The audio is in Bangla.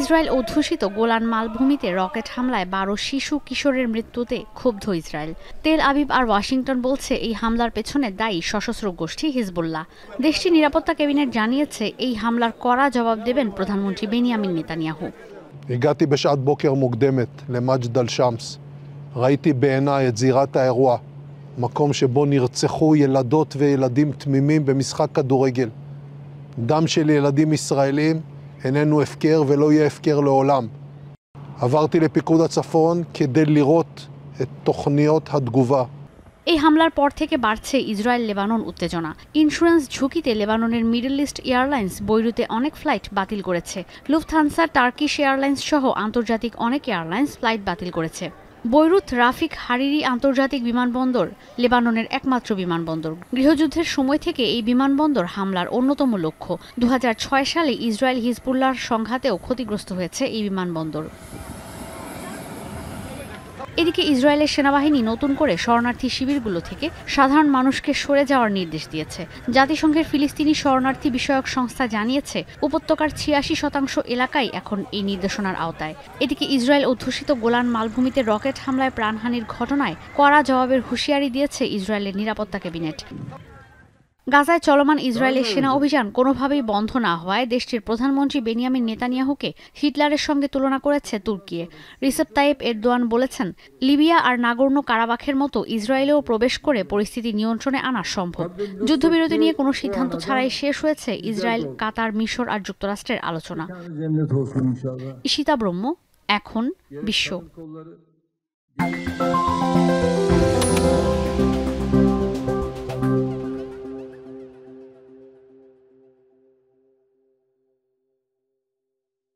ইসরায়েল অধ্যুষিত গোলান মালভূমিতে রকেট হামলায় ১২ শিশু কিশোরের মৃত্যুতে ক্ষুব্ধ ইসরায়েল। তেল আবিব আর ওয়াশিংটন বলছে এই হামলার পেছনে দায়ী সশস্ত্র গোষ্ঠী হিজবুল্লাহ। দেশটির নিরাপত্তা ক্যাবিনেট জানিয়েছে এই হামলার কড়া জবাব দেবেন প্রধানমন্ত্রী বেনিয়ামিন নেতানিয়াহু। הגעתי בשעת בוקר מוקדמת למג'ד אל-שמס. ראיתי בעיניי את זירת האירוע, מקום שבו נרצחו ילדות וילדים תמימים במשחק כדורגל. דם של ילדים ישראלים איננו הפקר ולא יהיה הפקר לעולם. עברתי לפיקוד הצפון כדי לראות את תוכניות התגובה. এই হামলার পর থেকে বাড়ছে ইসরায়েল লেবানন উত্তেজনা। ইন্স্যুরেন্স ঝুঁকিতে লেবাননের মিডল ইস্ট এয়ারলাইন্স বৈরুতে অনেক ফ্লাইট বাতিল করেছে। লুফথানসা, টার্কিশ এয়ারলাইন্স সহ আন্তর্জাতিক অনেক এয়ারলাইন্স ফ্লাইট বাতিল করেছে। বৈরুত রাফিক হারিরি আন্তর্জাতিক বিমানবন্দর লেবাননের একমাত্র বিমানবন্দর। গৃহযুদ্ধের সময় থেকে এই বিমানবন্দর হামলার অন্যতম লক্ষ্য। ২০০৬ সালে ইসরায়েল হিজবুল্লাহর সংঘাতেও ক্ষতিগ্রস্ত হয়েছে এই বিমানবন্দর। এদিকে ইসরায়েলের সেনাবাহিনী নতুন করে শরণার্থী শিবিরগুলো থেকে সাধারণ মানুষকে সরে যাওয়ার নির্দেশ দিয়েছে। জাতিসংঘের ফিলিস্তিনি শরণার্থী বিষয়ক সংস্থা জানিয়েছে উপত্যকার ৮৬% এলাকাই এখন এই নির্দেশনার আওতায়। এদিকে ইসরায়েল অধ্যুষিত গোলান মালভূমিতে রকেট হামলায় প্রাণহানির ঘটনায় কড়া জবাবের হুঁশিয়ারি দিয়েছে ইসরায়েলের নিরাপত্তা ক্যাবিনেট। গাজায় চলমান ইসরায়েলের সেনা অভিযান কোনোভাবেই বন্ধ না হওয়ায় দেশটির প্রধানমন্ত্রী বেনিয়ামিন নেতানিয়াহুকে হিটলারের সঙ্গে তুলনা করেছে তুর্কি। রিসেপ তাইয়েপ এরদোয়ান বলেছেন, লিবিয়া আর নাগোর্নো কারাবাখের মতো ইসরায়েলেও প্রবেশ করে পরিস্থিতি নিয়ন্ত্রণে আনা সম্ভব। যুদ্ধবিরতি নিয়ে কোনো সিদ্ধান্ত ছাড়াই শেষ হয়েছে ইসরায়েল, কাতার, মিশর আর যুক্তরাষ্ট্রের আলোচনা। ঈশিতা ব্রহ্ম, এখন বিশ্ব।